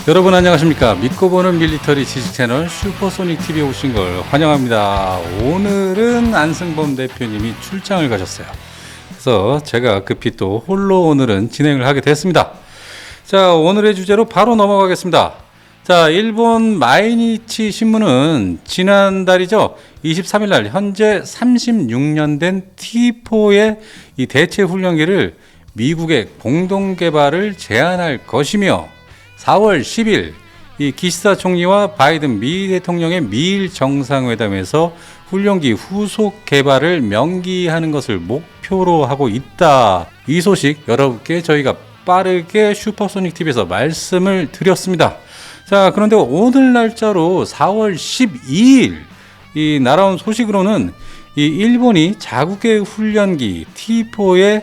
여러분 안녕하십니까. 믿고 보는 밀리터리 지식 채널 슈퍼소닉 TV에 오신 걸 환영합니다. 오늘은 안승범 대표님이 출장을 가셨어요. 그래서 제가 급히 또 홀로 오늘은 진행을 하게 됐습니다. 자, 오늘의 주제로 바로 넘어가겠습니다. 자, 일본 마이니치 신문은 지난달이죠. 23일 날 현재 36년 된 T4의 이 대체 훈련기를 미국의 공동 개발을 제안할 것이며 4월 10일 이 기시다 총리와 바이든 미 대통령의 미일 정상회담에서 훈련기 후속 개발을 명기하는 것을 목표로 하고 있다. 이 소식 여러분께 저희가 빠르게 슈퍼소닉 TV에서 말씀을 드렸습니다. 자, 그런데 오늘 날짜로 4월 12일 이 날아온 소식으로는 이 일본이 자국의 훈련기 T4의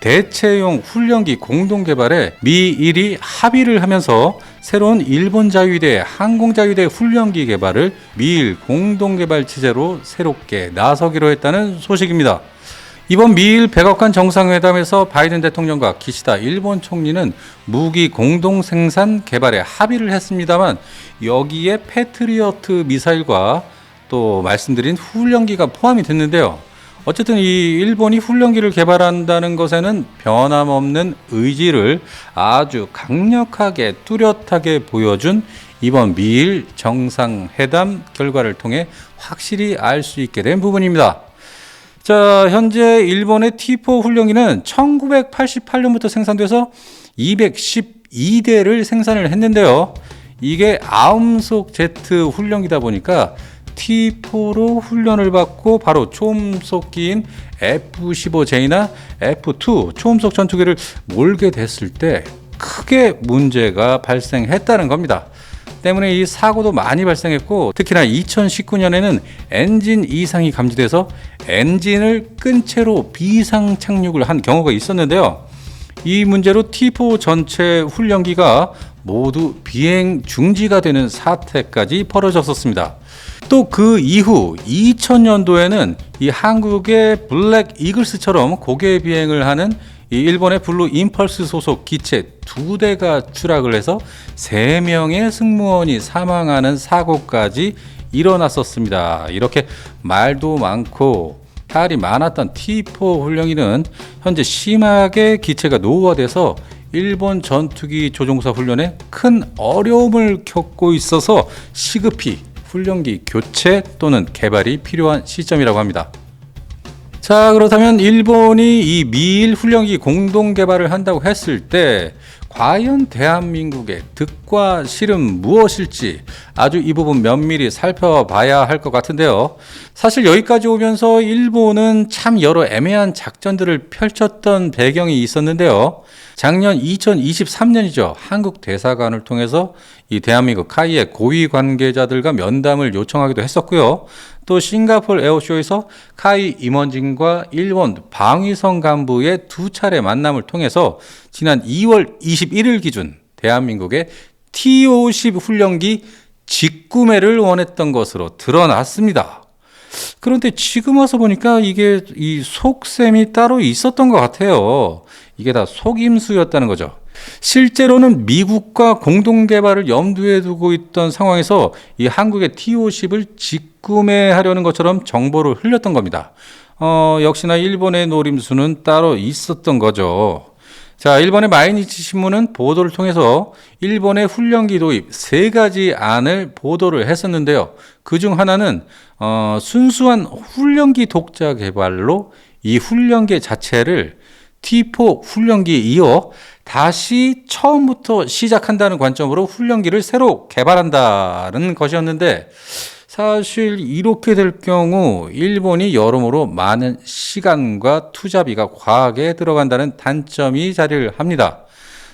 대체용 훈련기 공동 개발에 미일이 합의를 하면서 새로운 일본 자위대 항공자위대 훈련기 개발을 미일 공동 개발 체제로 새롭게 나서기로 했다는 소식입니다. 이번 미일 백악관 정상회담에서 바이든 대통령과 기시다 일본 총리는 무기 공동 생산 개발에 합의를 했습니다만 여기에 패트리어트 미사일과 또 말씀드린 훈련기가 포함이 됐는데요. 어쨌든 이 일본이 훈련기를 개발한다는 것에는 변함없는 의지를 아주 강력하게 뚜렷하게 보여준 이번 미일 정상회담 결과를 통해 확실히 알 수 있게 된 부분입니다. 자, 현재 일본의 T4 훈련기는 1988년부터 생산돼서 212대를 생산을 했는데요. 이게 아음속 제트 훈련기다 보니까 T4로 훈련을 받고 바로 초음속기인 F-15J나 F-2 초음속 전투기를 몰게 됐을 때 크게 문제가 발생했다는 겁니다. 때문에 이 사고도 많이 발생했고 특히나 2019년에는 엔진 이상이 감지돼서 엔진을 끈 채로 비상 착륙을 한 경우가 있었는데요. 이 문제로 T4 전체 훈련기가 모두 비행 중지가 되는 사태까지 벌어졌었습니다. 또 그 이후 2000년도에는 이 한국의 블랙 이글스처럼 고개 비행을 하는 이 일본의 블루 임펄스 소속 기체 2대가 추락을 해서 3명의 승무원이 사망하는 사고까지 일어났었습니다. 이렇게 말도 많고 탈이 많았던 T4 훈련기는 현재 심하게 기체가 노후화돼서 일본 전투기 조종사 훈련에 큰 어려움을 겪고 있어서 시급히 훈련기 교체 또는 개발이 필요한 시점이라고 합니다. 자, 그렇다면 일본이 이 미일 훈련기 공동 개발을 한다고 했을 때 과연 대한민국의 득과 실은 무엇일지 아주 이 부분 면밀히 살펴봐야 할 것 같은데요. 사실 여기까지 오면서 일본은 참 여러 애매한 작전들을 펼쳤던 배경이 있었는데요. 작년 2023년이죠. 한국 대사관을 통해서 이 대한민국 카이의 고위 관계자들과 면담을 요청하기도 했었고요. 또 싱가포르 에어쇼에서 카이 임원진과 일본 방위성 간부의 2차례 만남을 통해서 지난 2월 21일 기준 대한민국의 T-50 훈련기 직구매를 원했던 것으로 드러났습니다. 그런데 지금 와서 보니까 이게 이 속셈이 따로 있었던 것 같아요. 이게 다 속임수였다는 거죠. 실제로는 미국과 공동 개발을 염두에 두고 있던 상황에서 이 한국의 T-50을 직구매하려는 것처럼 정보를 흘렸던 겁니다. 역시나 일본의 노림수는 따로 있었던 거죠. 자, 일본의 마이니치 신문은 보도를 통해서 일본의 훈련기 도입 3가지 안을 보도를 했었는데요. 그중 하나는 순수한 훈련기 독자 개발로 이 훈련기 자체를 T4 훈련기에 이어 다시 처음부터 시작한다는 관점으로 훈련기를 새로 개발한다는 것이었는데 사실 이렇게 될 경우 일본이 여러모로 많은 시간과 투자비가 과하게 들어간다는 단점이 자리를 합니다.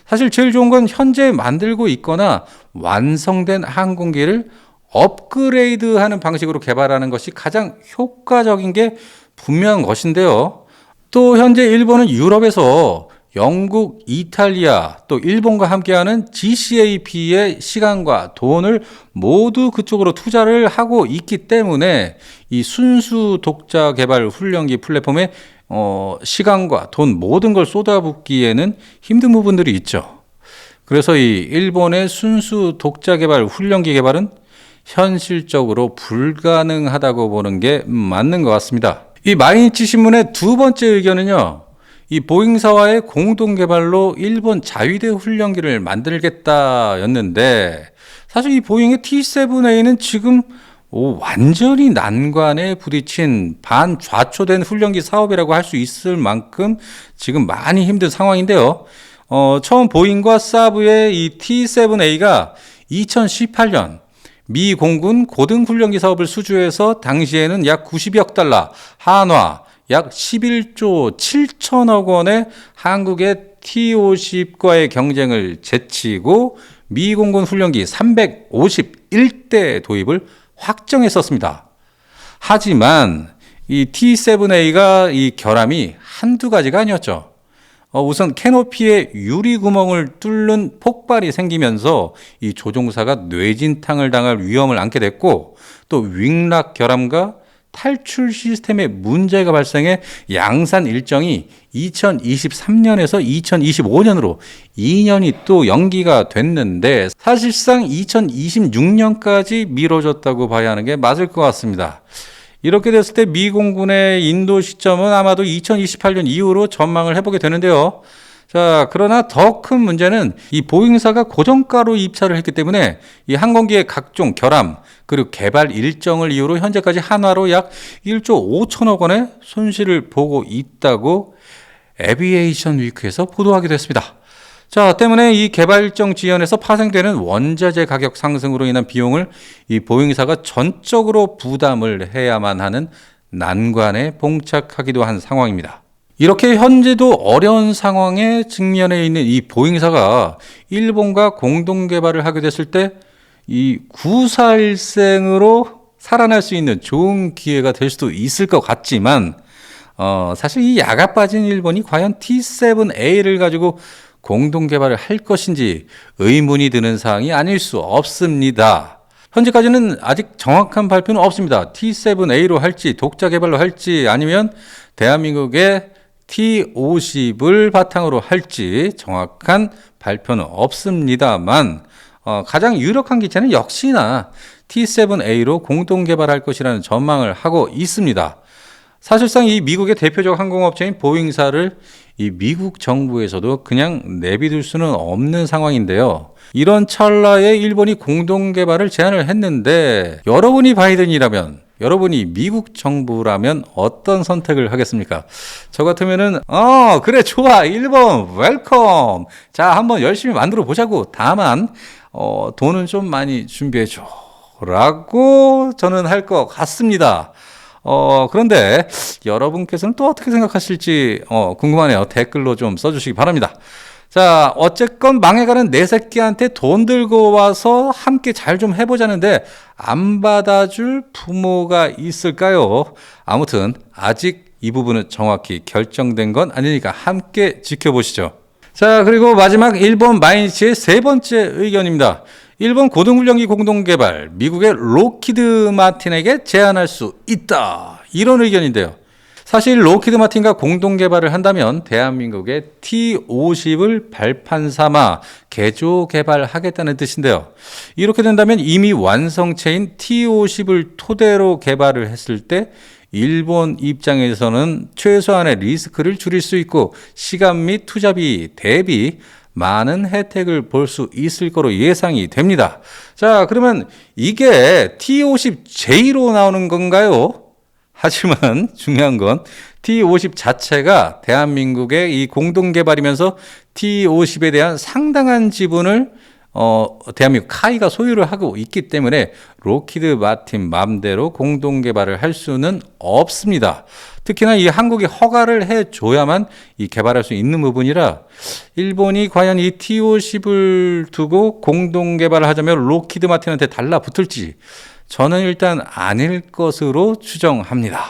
사실 제일 좋은 건 현재 만들고 있거나 완성된 항공기를 업그레이드하는 방식으로 개발하는 것이 가장 효과적인 게 분명한 것인데요. 또 현재 일본은 유럽에서 영국, 이탈리아, 또 일본과 함께하는 GCAP의 시간과 돈을 모두 그쪽으로 투자를 하고 있기 때문에 이 순수 독자 개발 훈련기 플랫폼에 시간과 돈 모든 걸 쏟아붓기에는 힘든 부분들이 있죠. 그래서 이 일본의 순수 독자 개발 훈련기 개발은 현실적으로 불가능하다고 보는 게 맞는 것 같습니다. 이 마이니치 신문의 두 번째 의견은요, 이 보잉사와의 공동 개발로 일본 자위대 훈련기를 만들겠다였는데, 사실 이 보잉의 T7A는 지금 완전히 난관에 부딪힌 반좌초된 훈련기 사업이라고 할 수 있을 만큼 지금 많이 힘든 상황인데요. 처음 보잉과 사브의 이 T7A가 2018년 미 공군 고등훈련기 사업을 수주해서 당시에는 약 90억 달러, 한화 약 11조 7천억 원의 한국의 T-50과의 경쟁을 제치고 미 공군 훈련기 351대 도입을 확정했었습니다. 하지만 이 T-7A가 이 결함이 한두 가지가 아니었죠. 우선 캐노피에 유리 구멍을 뚫는 폭발이 생기면서 이 조종사가 뇌진탕을 당할 위험을 안게 됐고, 또 윙락 결함과 탈출 시스템에 문제가 발생해 양산 일정이 2023년에서 2025년으로 2년이 또 연기가 됐는데, 사실상 2026년까지 미뤄졌다고 봐야 하는 게 맞을 것 같습니다. 이렇게 됐을 때 미 공군의 인도 시점은 아마도 2028년 이후로 전망을 해보게 되는데요. 자, 그러나 더 큰 문제는 이 보잉사가 고정가로 입찰을 했기 때문에 이 항공기의 각종 결함 그리고 개발 일정을 이유로 현재까지 한화로 약 1조 5천억 원의 손실을 보고 있다고 에비에이션 위크에서 보도하기도 했습니다. 자, 때문에 이 개발 일정 지연에서 파생되는 원자재 가격 상승으로 인한 비용을 이 보잉사가 전적으로 부담을 해야만 하는 난관에 봉착하기도 한 상황입니다. 이렇게 현재도 어려운 상황에 직면해 있는 이 보잉사가 일본과 공동 개발을 하게 됐을 때 이 구사일생으로 살아날 수 있는 좋은 기회가 될 수도 있을 것 같지만, 사실 이 야가 빠진 일본이 과연 T7A를 가지고 공동 개발을 할 것인지 의문이 드는 사항이 아닐 수 없습니다. 현재까지는 아직 정확한 발표는 없습니다. T7A로 할지 독자 개발로 할지 아니면 대한민국의 T50을 바탕으로 할지 정확한 발표는 없습니다만, 가장 유력한 기체는 역시나 T7A로 공동 개발할 것이라는 전망을 하고 있습니다. 사실상 이 미국의 대표적 항공업체인 보잉사를 이 미국 정부에서도 그냥 내비둘 수는 없는 상황인데요. 이런 찰나에 일본이 공동 개발을 제안을 했는데, 여러분이 바이든이라면, 여러분이 미국 정부라면 어떤 선택을 하겠습니까? 저 같으면은 그래 좋아, 일본 웰컴, 자 한번 열심히 만들어 보자고, 다만 돈은 좀 많이 준비해 줘 라고 저는 할 것 같습니다. 그런데 여러분께서는 또 어떻게 생각하실지 궁금하네요. 댓글로 좀 써주시기 바랍니다. 자, 어쨌건 망해가는 내 새끼한테 돈 들고 와서 함께 잘 좀 해보자는데 안 받아줄 부모가 있을까요? 아무튼 아직 이 부분은 정확히 결정된 건 아니니까 함께 지켜보시죠. 자, 그리고 마지막 일본 마이니치의 세 번째 의견입니다. 일본 고등훈련기 공동개발, 미국의 록히드 마틴에게 제안할 수 있다, 이런 의견인데요. 사실 록히드 마틴과 공동 개발을 한다면 대한민국의 T50을 발판 삼아 개조 개발하겠다는 뜻인데요. 이렇게 된다면 이미 완성체인 T50을 토대로 개발을 했을 때 일본 입장에서는 최소한의 리스크를 줄일 수 있고 시간 및 투자비 대비 많은 혜택을 볼 수 있을 거로 예상이 됩니다. 자, 그러면 이게 T50J로 나오는 건가요? 하지만 중요한 건 T50 자체가 대한민국의 이 공동 개발이면서 T50에 대한 상당한 지분을 대한민국 카이가 소유를 하고 있기 때문에 록히드 마틴 맘대로 공동 개발을 할 수는 없습니다. 특히나 이 한국이 허가를 해줘야만 이 개발할 수 있는 부분이라 일본이 과연 이 T50을 두고 공동 개발을 하자면 록히드 마틴한테 달라붙을지 저는 일단 아닐 것으로 추정합니다.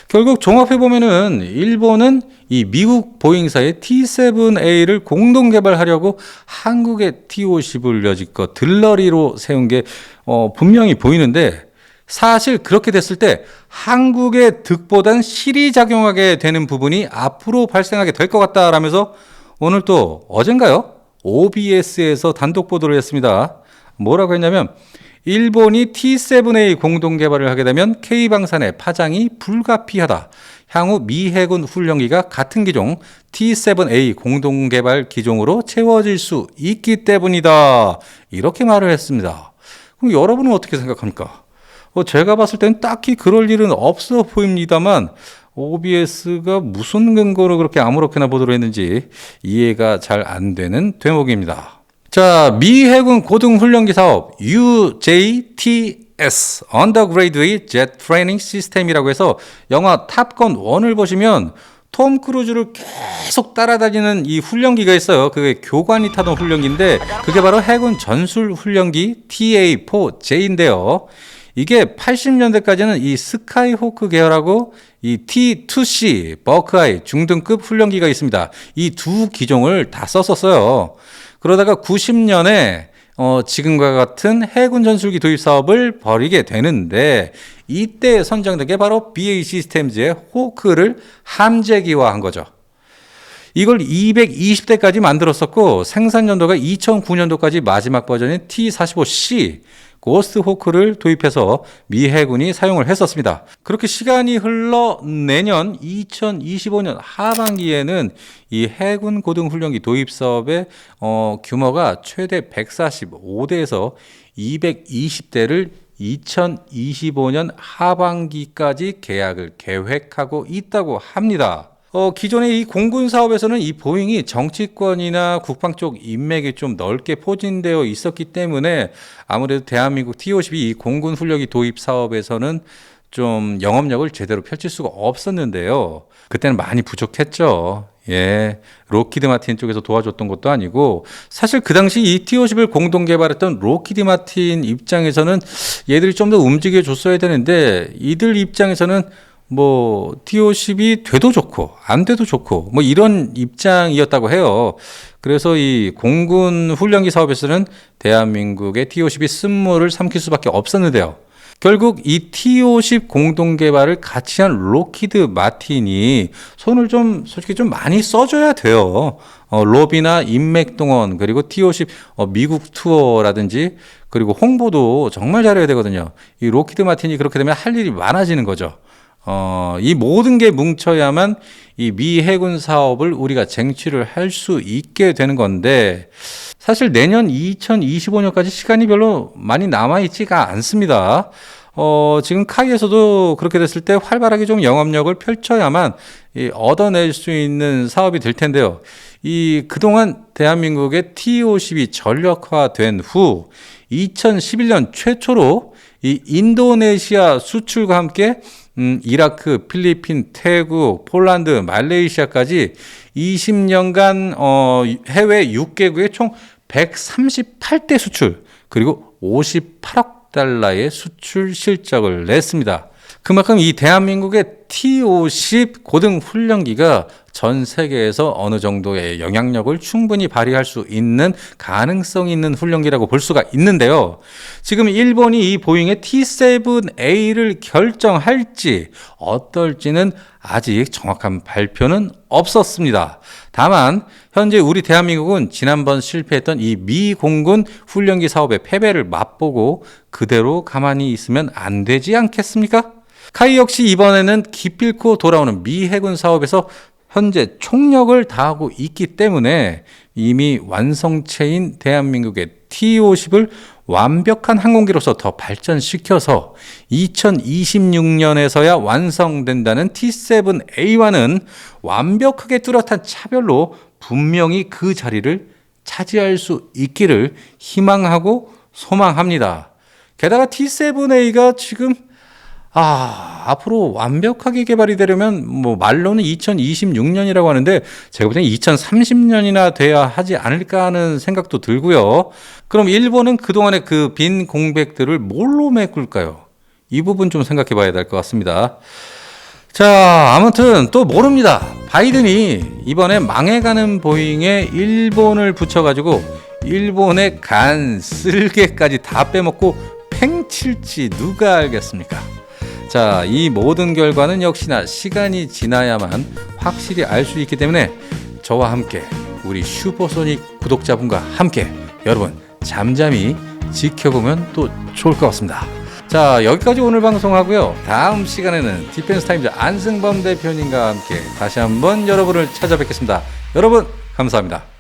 결국 종합해보면은 일본은 이 미국 보잉사의 T7A를 공동 개발하려고 한국의 T50을 여지껏 들러리로 세운 게 분명히 보이는데, 사실 그렇게 됐을 때 한국의 득보단 실이 작용하게 되는 부분이 앞으로 발생하게 될 것 같다라면서 오늘 또 어젠가요? OBS에서 단독 보도를 했습니다. 뭐라고 했냐면 일본이 T7A 공동 개발을 하게 되면 K방산의 파장이 불가피하다. 향후 미 해군 훈련기가 같은 기종 T7A 공동 개발 기종으로 채워질 수 있기 때문이다. 이렇게 말을 했습니다. 그럼 여러분은 어떻게 생각합니까? 제가 봤을 때는 딱히 그럴 일은 없어 보입니다만 OBS가 무슨 근거로 그렇게 아무렇게나 보도를 했는지 이해가 잘 안 되는 대목입니다. 자, 미 해군 고등훈련기 사업 UJTS Undergraduate Jet Training System이라고 해서 영화 탑건 1을 보시면 톰 크루즈를 계속 따라다니는 이 훈련기가 있어요. 그게 교관이 타던 훈련기인데 그게 바로 해군 전술 훈련기 TA-4J인데요. 이게 80년대까지는 이 스카이호크 계열하고 이 T2C 버크아이 중등급 훈련기가 있습니다. 이 두 기종을 다 썼었어요. 그러다가 90년에 지금과 같은 해군 전술기 도입 사업을 벌이게 되는데 이때 선정된 게 바로 BAE 시스템즈의 호크를 함재기화한 거죠. 이걸 220대까지 만들었었고 생산 연도가 2009년도까지 마지막 버전인 T-45C 고스트 호크를 도입해서 미 해군이 사용을 했었습니다. 그렇게 시간이 흘러 내년 2025년 하반기에는 이 해군 고등훈련기 도입 사업의 규모가 최대 145대에서 220대를 2025년 하반기까지 계약을 계획하고 있다고 합니다. 기존의 이 공군 사업에서는 이 보잉이 정치권이나 국방 쪽 인맥이 좀 넓게 포진되어 있었기 때문에 아무래도 대한민국 T-52 이 공군 훈련기 도입 사업에서는 좀 영업력을 제대로 펼칠 수가 없었는데요. 그때는 많이 부족했죠. 예, 로키드 마틴 쪽에서 도와줬던 것도 아니고 사실 그 당시 이 T-50을 공동 개발했던 로키드 마틴 입장에서는 얘들이 좀 더 움직여 줬어야 되는데 이들 입장에서는 뭐 T-50이 돼도 좋고 안 돼도 좋고 뭐 이런 입장이었다고 해요. 그래서 이 공군 훈련기 사업에서는 대한민국의 T-50이 쓴물을 삼킬 수밖에 없었는데요. 결국 이 T-50 공동 개발을 같이 한 로키드 마틴이 손을 좀 솔직히 좀 많이 써줘야 돼요. 로비나 인맥 동원 그리고 T-50 미국 투어라든지 그리고 홍보도 정말 잘해야 되거든요. 이 로키드 마틴이 그렇게 되면 할 일이 많아지는 거죠. 이 모든 게 뭉쳐야만 이 미 해군 사업을 우리가 쟁취를 할 수 있게 되는 건데 사실 내년 2025년까지 시간이 별로 많이 남아있지가 않습니다. 지금 카이에서도 그렇게 됐을 때 활발하게 좀 영업력을 펼쳐야만 얻어낼 수 있는 사업이 될 텐데요. 그동안 대한민국의 T-52 전력화된 후 2011년 최초로 이 인도네시아 수출과 함께 이라크, 필리핀, 태국, 폴란드, 말레이시아까지 20년간 해외 6개국에 총 138대 수출 그리고 58억 달러의 수출 실적을 냈습니다. 그만큼 이 대한민국의 T-50 고등훈련기가 전 세계에서 어느 정도의 영향력을 충분히 발휘할 수 있는 가능성이 있는 훈련기라고 볼 수가 있는데요. 지금 일본이 이 보잉의 T-7A를 결정할지 어떨지는 아직 정확한 발표는 없었습니다. 다만 현재 우리 대한민국은 지난번 실패했던 이 미 공군 훈련기 사업의 패배를 맛보고 그대로 가만히 있으면 안 되지 않겠습니까? 카이 역시 이번에는 기필코 돌아오는 미 해군 사업에서 현재 총력을 다하고 있기 때문에 이미 완성체인 대한민국의 T-50을 완벽한 항공기로서 더 발전시켜서 2026년에서야 완성된다는 T-7A와는 완벽하게 뚜렷한 차별로 분명히 그 자리를 차지할 수 있기를 희망하고 소망합니다. 게다가 T-7A가 지금 앞으로 완벽하게 개발이 되려면 뭐 말로는 2026년이라고 하는데 제가 볼 때는 2030년이나 돼야 하지 않을까 하는 생각도 들고요. 그럼 일본은 그동안의 그 빈 공백들을 뭘로 메꿀까요? 이 부분 좀 생각해 봐야 될 것 같습니다. 자, 아무튼 또 모릅니다. 바이든이 이번에 망해가는 보잉에 일본을 붙여가지고 일본의 간, 쓸개까지 다 빼먹고 팽칠지 누가 알겠습니까? 자, 이 모든 결과는 역시나 시간이 지나야만 확실히 알 수 있기 때문에 저와 함께 우리 슈퍼소닉 구독자분과 함께 여러분 잠잠히 지켜보면 또 좋을 것 같습니다. 자, 여기까지 오늘 방송하고요. 다음 시간에는 디펜스 타임즈 안승범 대표님과 함께 다시 한번 여러분을 찾아뵙겠습니다. 여러분 감사합니다.